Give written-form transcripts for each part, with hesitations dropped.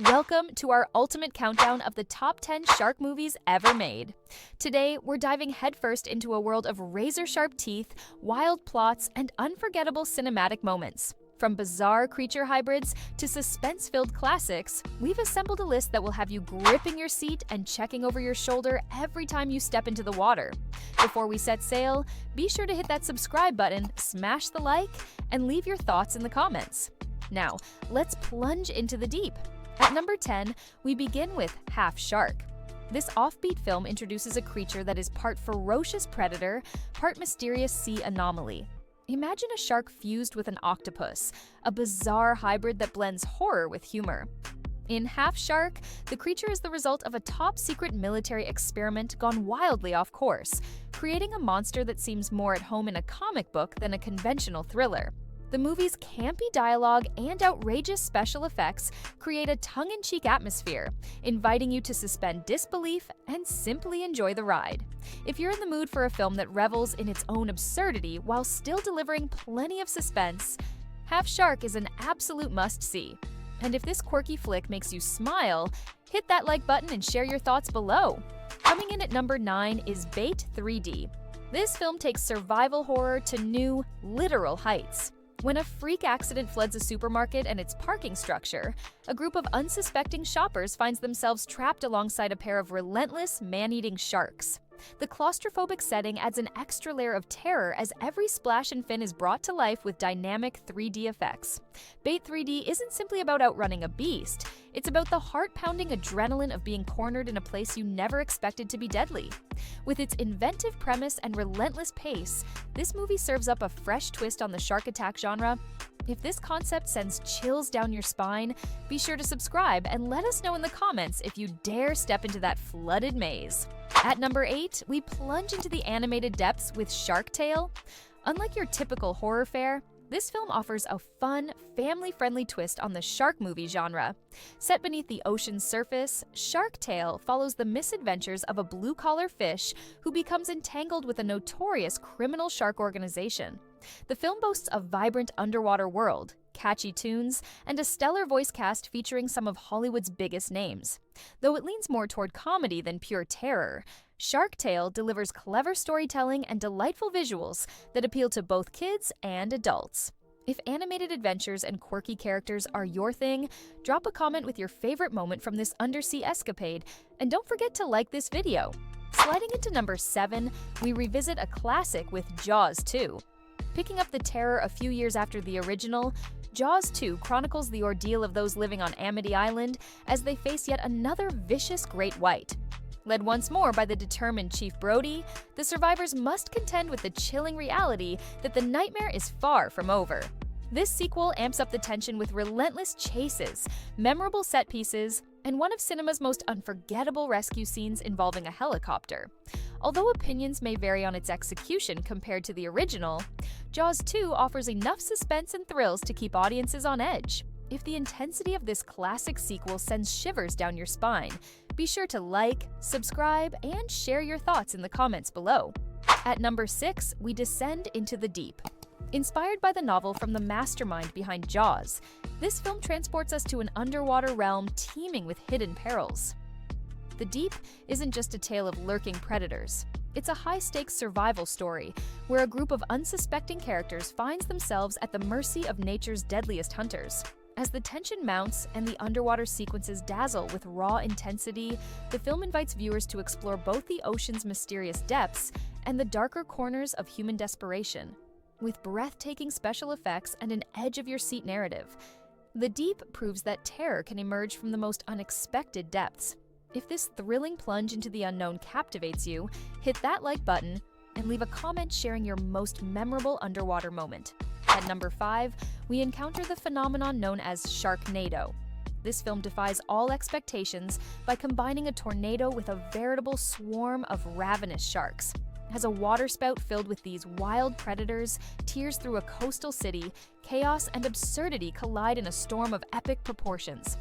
Welcome to our ultimate countdown of the top 10 shark movies ever made. Today, we're diving headfirst into a world of razor-sharp teeth, wild plots, and unforgettable cinematic moments. From bizarre creature hybrids to suspense-filled classics, we've assembled a list that will have you gripping your seat and checking over your shoulder every time you step into the water. Before we set sail, be sure to hit that subscribe button, smash the like, and leave your thoughts in the comments. Now, let's plunge into the deep. At number 10, we begin with Half Shark. This offbeat film introduces a creature that is part ferocious predator, part mysterious sea anomaly. Imagine a shark fused with an octopus, a bizarre hybrid that blends horror with humor. In Half Shark, the creature is the result of a top-secret military experiment gone wildly off course, creating a monster that seems more at home in a comic book than a conventional thriller. The movie's campy dialogue and outrageous special effects create a tongue-in-cheek atmosphere, inviting you to suspend disbelief and simply enjoy the ride. If you're in the mood for a film that revels in its own absurdity while still delivering plenty of suspense, Half Shark is an absolute must-see. And if this quirky flick makes you smile, hit that like button and share your thoughts below. Coming in at number 9 is Bait 3D. This film takes survival horror to new, literal heights. When a freak accident floods a supermarket and its parking structure, a group of unsuspecting shoppers finds themselves trapped alongside a pair of relentless, man-eating sharks. The claustrophobic setting adds an extra layer of terror as every splash and fin is brought to life with dynamic 3D effects. Bait 3D isn't simply about outrunning a beast, it's about the heart-pounding adrenaline of being cornered in a place you never expected to be deadly. With its inventive premise and relentless pace, this movie serves up a fresh twist on the shark attack genre. If this concept sends chills down your spine, be sure to subscribe and let us know in the comments if you dare step into that flooded maze. At number 8, we plunge into the animated depths with Shark Tale. Unlike your typical horror fare, this film offers a fun, family-friendly twist on the shark movie genre. Set beneath the ocean's surface, Shark Tale follows the misadventures of a blue-collar fish who becomes entangled with a notorious criminal shark organization. The film boasts a vibrant underwater world, catchy tunes, and a stellar voice cast featuring some of Hollywood's biggest names. Though it leans more toward comedy than pure terror, Shark Tale delivers clever storytelling and delightful visuals that appeal to both kids and adults. If animated adventures and quirky characters are your thing, drop a comment with your favorite moment from this undersea escapade, and don't forget to like this video. Sliding into number 7, we revisit a classic with Jaws 2. Picking up the terror a few years after the original, Jaws 2 chronicles the ordeal of those living on Amity Island as they face yet another vicious great white. Led once more by the determined Chief Brody, the survivors must contend with the chilling reality that the nightmare is far from over. This sequel amps up the tension with relentless chases, memorable set pieces, and one of cinema's most unforgettable rescue scenes involving a helicopter. Although opinions may vary on its execution compared to the original, Jaws 2 offers enough suspense and thrills to keep audiences on edge. If the intensity of this classic sequel sends shivers down your spine, be sure to like, subscribe, and share your thoughts in the comments below. At number 6, we descend into the deep. Inspired by the novel from the mastermind behind Jaws, this film transports us to an underwater realm teeming with hidden perils. The Deep isn't just a tale of lurking predators. It's a high-stakes survival story where a group of unsuspecting characters finds themselves at the mercy of nature's deadliest hunters. As the tension mounts and the underwater sequences dazzle with raw intensity, the film invites viewers to explore both the ocean's mysterious depths and the darker corners of human desperation. With breathtaking special effects and an edge-of-your-seat narrative, The Deep proves that terror can emerge from the most unexpected depths. If this thrilling plunge into the unknown captivates you, hit that like button and leave a comment sharing your most memorable underwater moment. At number 5, we encounter the phenomenon known as Sharknado. This film defies all expectations by combining a tornado with a veritable swarm of ravenous sharks. As a waterspout filled with these wild predators tears through a coastal city, chaos and absurdity collide in a storm of epic proportions.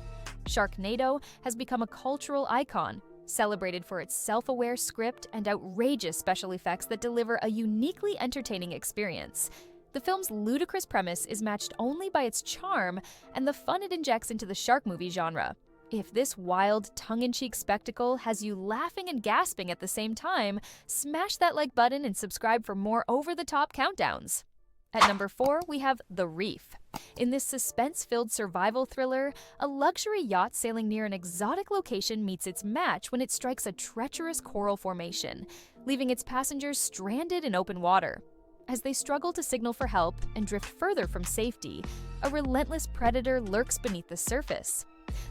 Sharknado has become a cultural icon, celebrated for its self-aware script and outrageous special effects that deliver a uniquely entertaining experience. The film's ludicrous premise is matched only by its charm and the fun it injects into the shark movie genre. If this wild, tongue-in-cheek spectacle has you laughing and gasping at the same time, smash that like button and subscribe for more over-the-top countdowns. At number 4, we have The Reef. In this suspense-filled survival thriller, a luxury yacht sailing near an exotic location meets its match when it strikes a treacherous coral formation, leaving its passengers stranded in open water. As they struggle to signal for help and drift further from safety, a relentless predator lurks beneath the surface.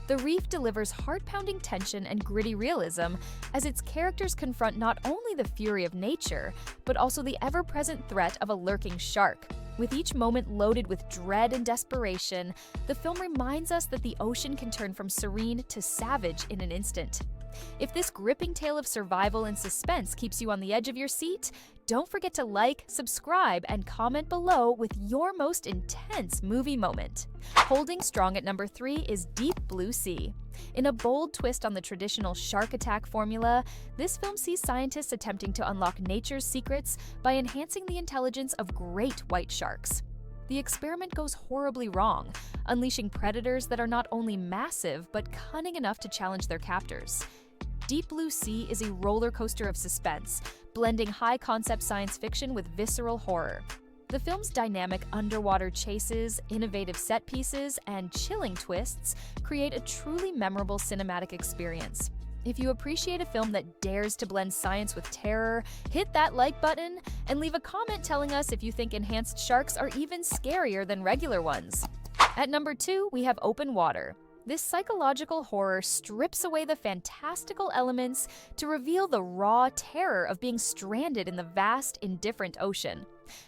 The Reef delivers heart-pounding tension and gritty realism as its characters confront not only the fury of nature, but also the ever-present threat of a lurking shark. With each moment loaded with dread and desperation, the film reminds us that the ocean can turn from serene to savage in an instant. If this gripping tale of survival and suspense keeps you on the edge of your seat, don't forget to like, subscribe, and comment below with your most intense movie moment. Holding strong at number 3 is Deep Blue Sea. In a bold twist on the traditional shark attack formula, this film sees scientists attempting to unlock nature's secrets by enhancing the intelligence of great white sharks. The experiment goes horribly wrong, unleashing predators that are not only massive but cunning enough to challenge their captors. Deep Blue Sea is a roller coaster of suspense, blending high-concept science fiction with visceral horror. The film's dynamic underwater chases, innovative set pieces, and chilling twists create a truly memorable cinematic experience. If you appreciate a film that dares to blend science with terror, hit that like button and leave a comment telling us if you think enhanced sharks are even scarier than regular ones. At number 2, we have Open Water. This psychological horror strips away the fantastical elements to reveal the raw terror of being stranded in the vast, indifferent ocean.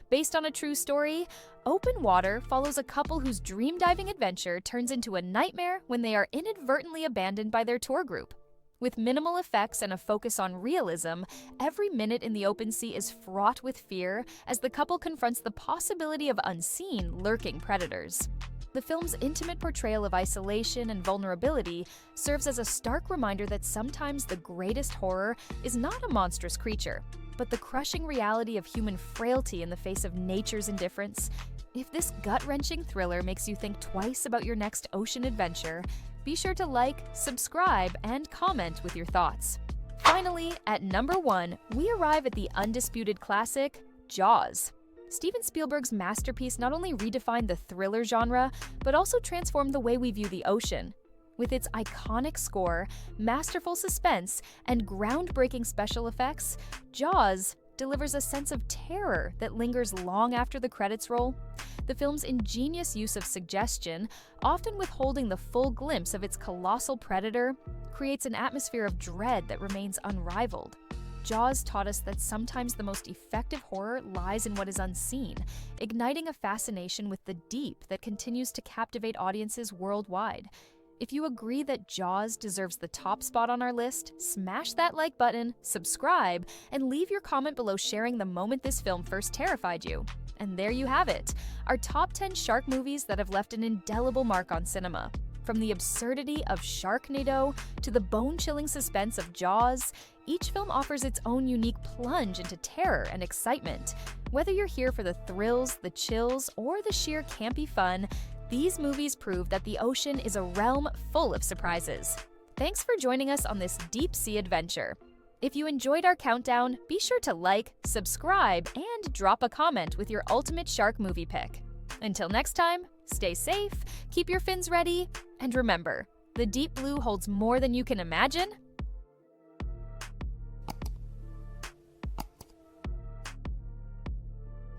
Based on a true story, Open Water follows a couple whose dream diving adventure turns into a nightmare when they are inadvertently abandoned by their tour group. With minimal effects and a focus on realism, every minute in the open sea is fraught with fear as the couple confronts the possibility of unseen, lurking predators. The film's intimate portrayal of isolation and vulnerability serves as a stark reminder that sometimes the greatest horror is not a monstrous creature, but the crushing reality of human frailty in the face of nature's indifference. If this gut-wrenching thriller makes you think twice about your next ocean adventure, be sure to like, subscribe, and comment with your thoughts. Finally, at number 1, we arrive at the undisputed classic, Jaws. Steven Spielberg's masterpiece not only redefined the thriller genre, but also transformed the way we view the ocean. With its iconic score, masterful suspense, and groundbreaking special effects, Jaws delivers a sense of terror that lingers long after the credits roll. The film's ingenious use of suggestion, often withholding the full glimpse of its colossal predator, creates an atmosphere of dread that remains unrivaled. Jaws taught us that sometimes the most effective horror lies in what is unseen, igniting a fascination with the deep that continues to captivate audiences worldwide. If you agree that Jaws deserves the top spot on our list, smash that like button, subscribe, and leave your comment below sharing the moment this film first terrified you. And there you have it, our top 10 shark movies that have left an indelible mark on cinema. From the absurdity of Sharknado to the bone-chilling suspense of Jaws, each film offers its own unique plunge into terror and excitement. Whether you're here for the thrills, the chills, or the sheer campy fun, these movies prove that the ocean is a realm full of surprises. Thanks for joining us on this deep-sea adventure. If you enjoyed our countdown, be sure to like, subscribe, and drop a comment with your ultimate shark movie pick. Until next time, stay safe, keep your fins ready, and remember, the deep blue holds more than you can imagine,